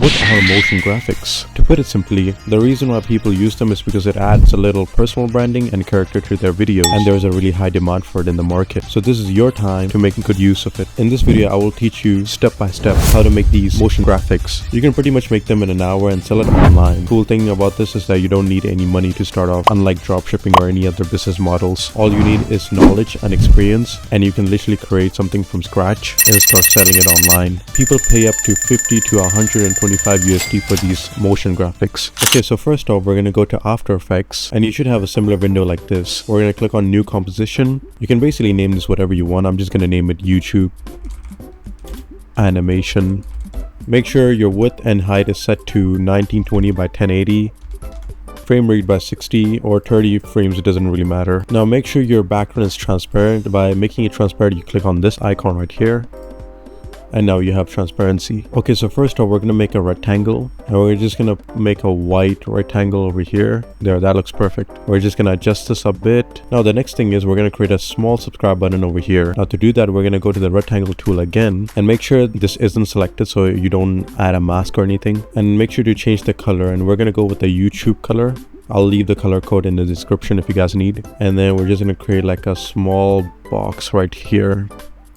What are motion graphics? To put it simply, the reason why people use them is because it adds a little personal branding and character to their videos, and there is a really high demand for it in the market. So this is your time to make good use of it. In this video, I will teach you step by step how to make these motion graphics. You can pretty much make them in an hour and sell it online. Cool thing about this is that you don't need any money to start off, unlike dropshipping or any other business models. All you need is knowledge and experience, and you can literally create something from scratch and start selling it online. People pay up to 50 to 125 USD for these motion graphics. Okay, so first off, we're going to go to After Effects, and you should have a similar window like this. We're going to click on New Composition. You can basically name this whatever you want. I'm just going to name it YouTube Animation. Make sure your width and height is set to 1920 by 1080. Frame rate by 60 or 30 frames, it doesn't really matter. Now make sure your background is transparent. By making it transparent, you click on this icon right here, and now you have transparency. Okay, so first off, we're gonna make a rectangle, and we're just gonna make a white rectangle over here. There, that looks perfect. We're just gonna adjust this a bit. Now the next thing is we're gonna create a small subscribe button over here. Now to do that, we're gonna go to the rectangle tool again and make sure this isn't selected so you don't add a mask or anything, and make sure to change the color, and we're gonna go with the YouTube color. I'll leave the color code in the description if you guys need. And then we're just gonna create like a small box right here.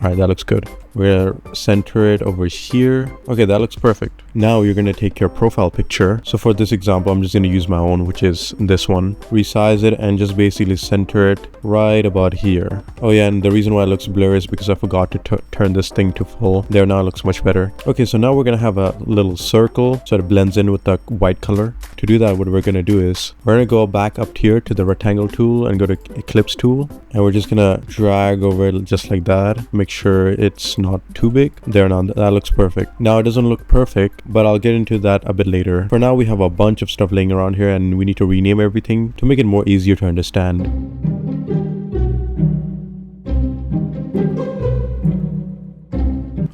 All right, that looks good. We're gonna center it over here. Okay, that looks perfect. Now you're gonna take your profile picture. So for this example, I'm just gonna use my own, which is this one. Resize it and just basically center it right about here. Oh yeah, and the reason why it looks blurry is because I forgot to turn this thing to full. There, now it looks much better. Okay, so now we're gonna have a little circle so it blends in with the white color. To do that, what we're gonna do is we're gonna go back up here to the rectangle tool and go to Ellipse tool, and we're just gonna drag over it just like that. Make sure it's not too big. There, now that looks perfect. Now it doesn't look perfect, but I'll get into that a bit later. For now, we have a bunch of stuff laying around here, and we need to rename everything to make it more easier to understand.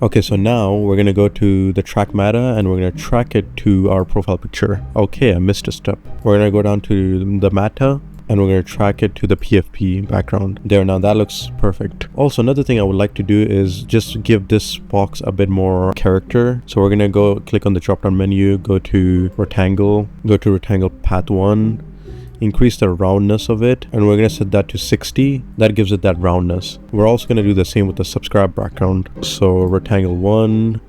Okay, so now we're gonna go to the track meta and we're gonna track it to our profile picture. Okay, I missed a step. We're gonna go down to the meta and we're going to track it to the PFP background. There, now that looks perfect. Also, another thing I would like to do is just give this box a bit more character. So we're going to go click on the drop down menu, go to rectangle, go to rectangle path 1, increase the roundness of it, and we're going to set that to 60. That gives it that roundness. We're also going to do the same with the subscribe background. So rectangle 1,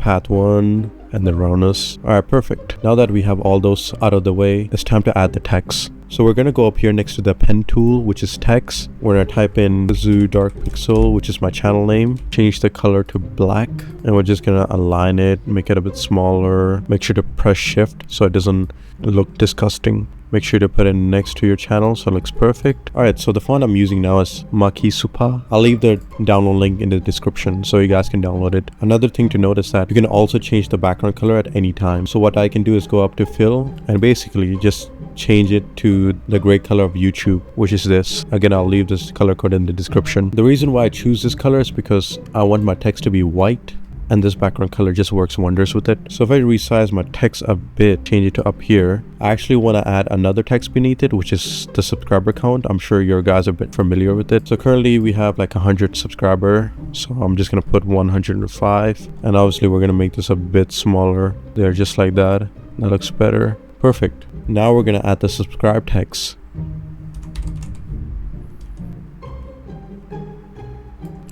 path 1, and the roundness. All right, perfect. Now that we have all those out of the way, it's time to add the text. So we're going to go up here next to the pen tool, which is text. We're going to type in Zoo Dark Pixel, which is my channel name. Change the color to black, and we're just going to align it, make it a bit smaller. Make sure to press shift so it doesn't look disgusting. Make sure to put it next to your channel so it looks perfect. Alright, so the font I'm using now is Maki Supa. I'll leave the download link in the description so you guys can download it. Another thing to note is that you can also change the background color at any time. So what I can do is go up to fill and basically just change it to the gray color of YouTube, which is this. Again, I'll leave this color code in the description. The reason why I choose this color is because I want my text to be white, and this background color just works wonders with it. So if I resize my text a bit, change it to up here, I actually want to add another text beneath it, which is the subscriber count. I'm sure you guys are a bit familiar with it. So currently we have like 100 subscriber, so I'm just gonna put 105, and obviously we're gonna make this a bit smaller there, just like that. That looks better. Perfect. Now we're gonna add the subscribe text.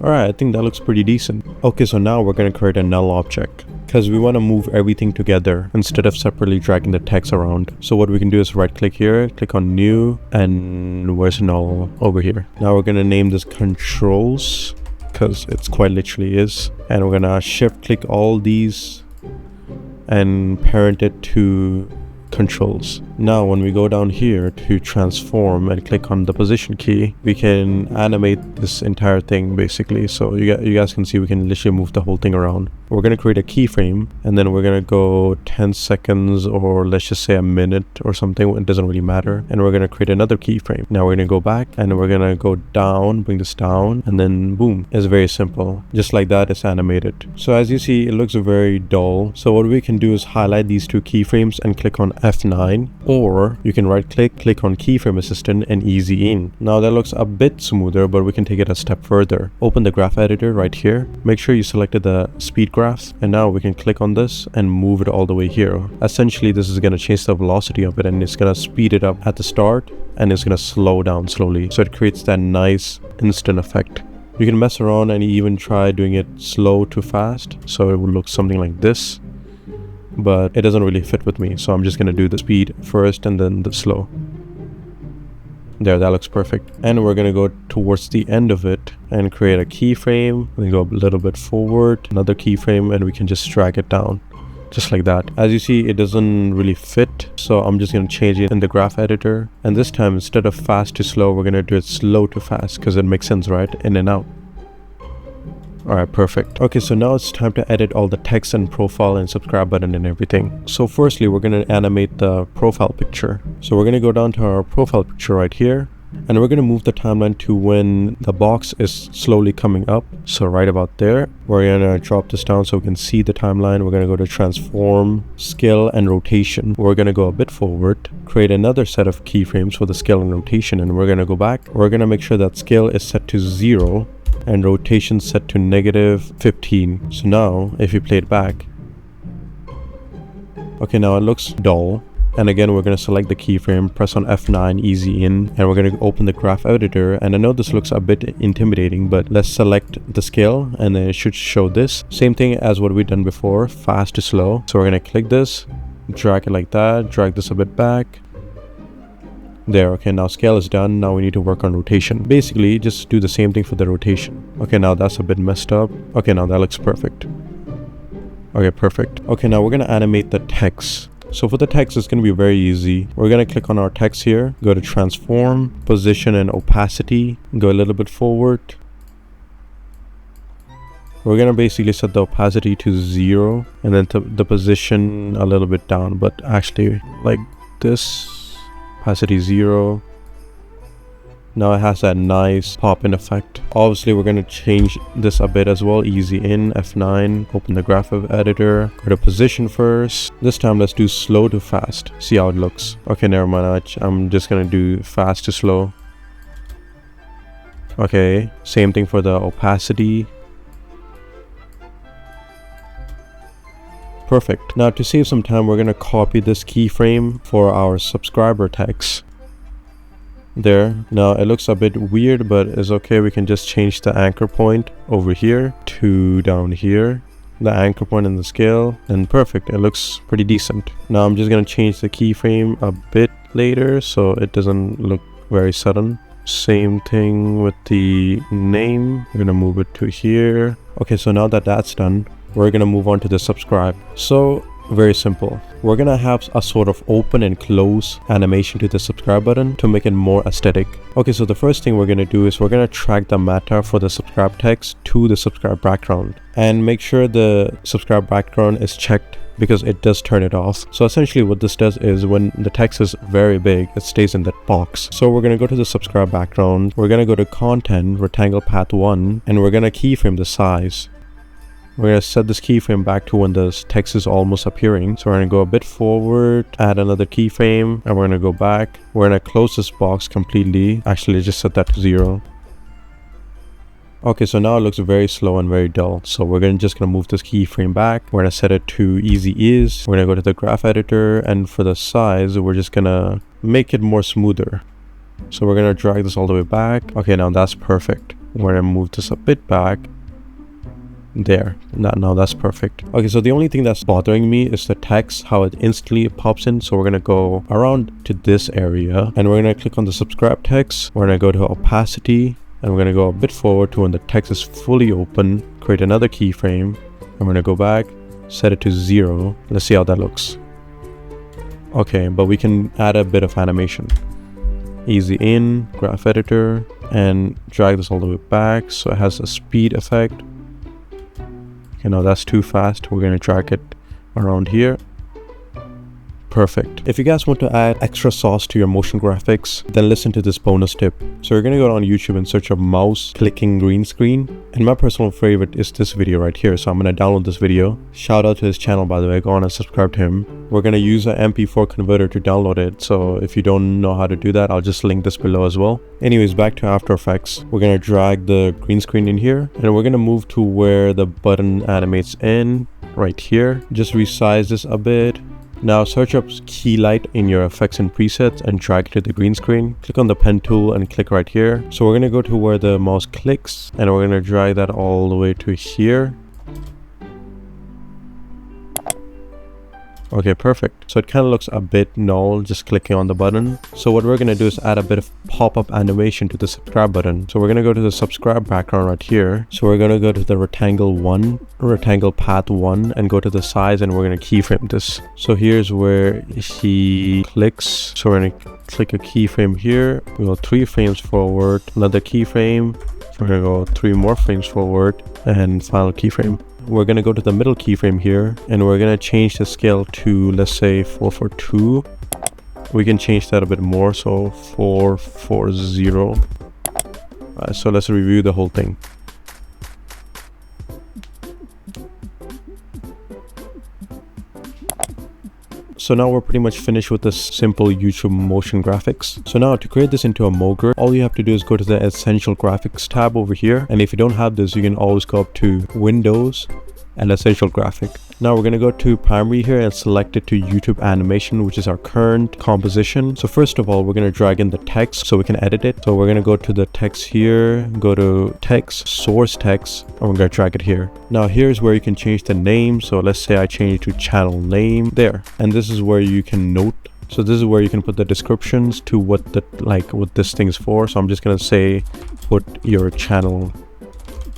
Alright, I think that looks pretty decent. Okay, so now we're going to create a null object because we want to move everything together instead of separately dragging the text around. So what we can do is right click here, click on new, and where's null? Over here. Now we're going to name this controls because it's quite literally is. And we're going to shift click all these and parent it to controls. Now when we go down here to transform and click on the position key, we can animate this entire thing basically. So you guys can see we can literally move the whole thing around. We're going to create a keyframe, and then we're going to go 10 seconds or let's just say a minute or something. It doesn't really matter. And we're going to create another keyframe. Now we're going to go back and we're going to go down, bring this down, and then boom. It's very simple. Just like that, it's animated. So as you see, it looks very dull. So what we can do is highlight these two keyframes and click on F9. or you can right click on keyframe assistant and easy in. Now that looks a bit smoother, but we can take it a step further. Open the graph editor right here. Make sure you selected the speed graphs, and now we can click on this and move it all the way here. Essentially, this is going to change the velocity of it, and it's going to speed it up at the start and it's going to slow down slowly. So it creates that nice instant effect. You can mess around and even try doing it slow to fast, so it will look something like this, but it doesn't really fit with me, so I'm just going to do the speed first and then the slow. There, that looks perfect. And we're going to go towards the end of it and create a keyframe, then go a little bit forward, another keyframe, and we can just drag it down just like that. As you see, it doesn't really fit, so I'm just going to change it in the graph editor, and this time instead of fast to slow, we're going to do it slow to fast because it makes sense, right? In and out. Alright, perfect. Okay, so now it's time to edit all the text and profile and subscribe button and everything. So firstly, we're going to animate the profile picture. So we're going to go down to our profile picture right here, and we're going to move the timeline to when the box is slowly coming up. So right about there, we're going to drop this down so we can see the timeline. We're going to go to transform, scale, and rotation. We're going to go a bit forward, create another set of keyframes for the scale and rotation, and we're going to go back. We're going to make sure that scale is set to 0 and rotation set to -15. So now if you play it back, okay, now it looks dull. And again, we're going to select the keyframe, press on F9, easy in, and we're going to open the graph editor. And I know this looks a bit intimidating, but let's select the scale and then it should show this. Same thing as what we've done before, fast to slow. So we're going to click this, drag it like that, drag this a bit back. There, okay, now scale is done. Now we need to work on rotation. Basically, just do the same thing for the rotation. Okay, now that's a bit messed up. Okay, now that looks perfect. Okay, perfect. Okay, now we're going to animate the text. So for the text, it's going to be very easy. We're going to click on our text here, go to transform, position and opacity, go a little bit forward. We're going to basically set the opacity to 0 and then the position a little bit down, but actually like this, opacity 0. Now it has that nice pop-in effect. Obviously, we're going to change this a bit as well. Easy in, F9, open the graph editor, go to position first. This time, let's do slow to fast. See how it looks. Okay, never mind. I'm just going to do fast to slow. Okay, same thing for the opacity. Perfect. Now to save some time, we're going to copy this keyframe for our subscriber text. There. Now it looks a bit weird, but it's okay. We can just change the anchor point over here to down here, the anchor point and the scale, and perfect. It looks pretty decent. Now I'm just going to change the keyframe a bit later so it doesn't look very sudden. Same thing with the name. We're going to move it to here. Okay, so now that that's done, we're going to move on to the subscribe. So very simple. We're going to have a sort of open and close animation to the subscribe button to make it more aesthetic. Okay, so the first thing we're going to do is we're going to track the meta for the subscribe text to the subscribe background and make sure the subscribe background is checked because it does turn it off. So essentially what this does is when the text is very big, it stays in that box. So we're going to go to the subscribe background. We're going to go to content, rectangle path 1, and we're going to keyframe the size. We're going to set this keyframe back to when the text is almost appearing. So we're going to go a bit forward, add another keyframe, and we're going to go back. We're going to close this box completely. Actually, just set that to 0. Okay, so now it looks very slow and very dull. So we're just going to move this keyframe back. We're going to set it to easy ease. We're going to go to the graph editor, and for the size, we're just going to make it more smoother. So we're going to drag this all the way back. Okay, now that's perfect. We're going to move this a bit back. There, now that's perfect. Okay, so the only thing that's bothering me is the text, how it instantly pops in. So we're going to go around to this area and we're going to click on the subscribe text. We're going to go to opacity and we're going to go a bit forward to when the text is fully open, create another keyframe. I'm going to go back, set it to 0. Let's see how that looks. Okay, but we can add a bit of animation. Easy in, graph editor, and drag this all the way back so it has a speed effect. Okay, now that's too fast. We're going to drag it around here. Perfect. If you guys want to add extra sauce to your motion graphics, then listen to this bonus tip. So you're going to go on YouTube and search a mouse clicking green screen. And my personal favorite is this video right here. So I'm going to download this video. Shout out to his channel, by the way. Go on and subscribe to him. we're going to use an MP4 converter to download it. So if you don't know how to do that, I'll just link this below as well. Anyways, back to After Effects. We're going to drag the green screen in here, and we're going to move to where the button animates in, right here. Just resize this a bit. Now search up key light in your effects and presets and drag it to the green screen. Click on the pen tool and click right here. So we're going to go to where the mouse clicks, and we're going to drag that all the way to here. Okay, perfect. So it kind of looks a bit null just clicking on the button. So what we're going to do is add a bit of pop-up animation to the subscribe button. So we're going to go to the subscribe background right here. So we're going to go to the rectangle path 1 and go to the size, and we're going to keyframe this. So here's where he clicks. So we're going to click a keyframe here. We go 3 frames forward, another keyframe. We're going to go 3 more frames forward, and final keyframe. We're going to go to the middle keyframe here, and we're going to change the scale to, let's say, 442. We can change that a bit more, so 440. So let's review the whole thing. So now we're pretty much finished with this simple YouTube motion graphics. So now to create this into a MoGRT, all you have to do is go to the Essential Graphics tab over here. And if you don't have this, you can always go up to Windows and Essential Graphic. Now we're going to go to primary here and select it to YouTube animation, which is our current composition. So first of all, we're going to drag in the text so we can edit it. So we're going to go to the text here, go to text, source text, and we're going to drag it here. Now here's where you can change the name. So let's say I change it to channel name there. And this is where you can note. So this is where you can put the descriptions to what this thing is for. So I'm just going to say, put your channel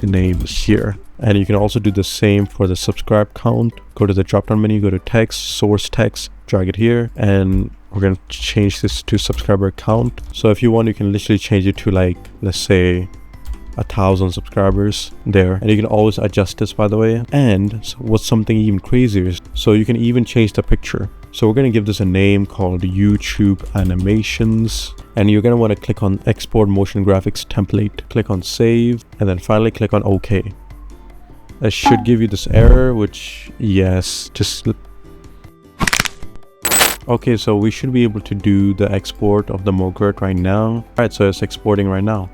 name here. And you can also do the same for the subscribe count. Go to the drop down menu, go to text, source text, drag it here, and we're going to change this to subscriber count. So if you want, you can literally change it to, like, let's say 1,000 subscribers there. And you can always adjust this, by the way. And what's something even crazier is, so you can even change the picture. So we're going to give this a name called YouTube Animations. And you're going to want to click on Export Motion Graphics Template. Click on Save, and then finally click on OK. That should give you this error, which, yes, just... Okay, so we should be able to do the export of the MoGRT right now. Alright, so it's exporting right now.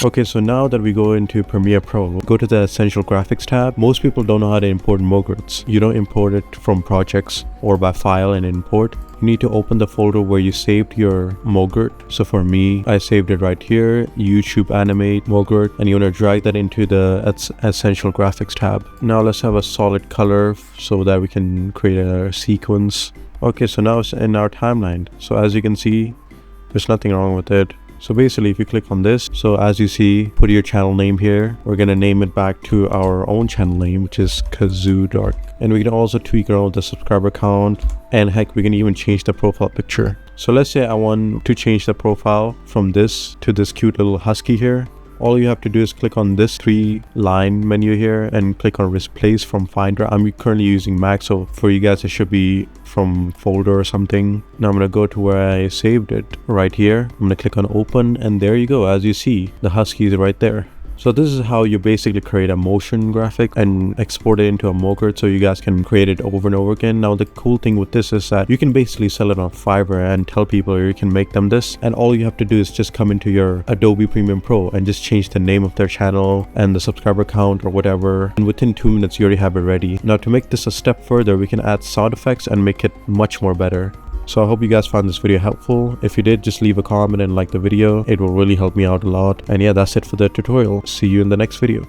Okay, so now that we go into Premiere Pro, go to the Essential Graphics tab. Most people don't know how to import MoGRTs. You don't import it from projects or by file and import. You need to open the folder where you saved your MoGRT. So for me, I saved it right here, YouTube Animate MoGRT, and you want to drag that into the Essential Graphics tab. Now let's have a solid color so that we can create a sequence. Okay, so now it's in our timeline. So as you can see, there's nothing wrong with it. So basically, if you click on this, so as you see, put your channel name here. We're going to name it back to our own channel name, which is Kazoo Dark. And we can also tweak around the subscriber count. And heck, we can even change the profile picture. So let's say I want to change the profile from this to this cute little husky here. All you have to do is click on this 3-line menu here and click on Replace from Finder. I'm currently using Mac, so for you guys it should be from folder or something. Now I'm going to go to where I saved it right here. I'm going to click on Open, and there you go. As you see, the husky is right there. So this is how you basically create a motion graphic and export it into a MoGRT so you guys can create it over and over again. Now the cool thing with this is that you can basically sell it on Fiverr and tell people you can make them this, and all you have to do is just come into your Adobe Premiere Pro and just change the name of their channel and the subscriber count or whatever, and within 2 minutes you already have it ready. Now to make this a step further, we can add sound effects and make it much more better. So I hope you guys found this video helpful. If you did, just leave a comment and like the video. It will really help me out a lot. And yeah, that's it for the tutorial. See you in the next video.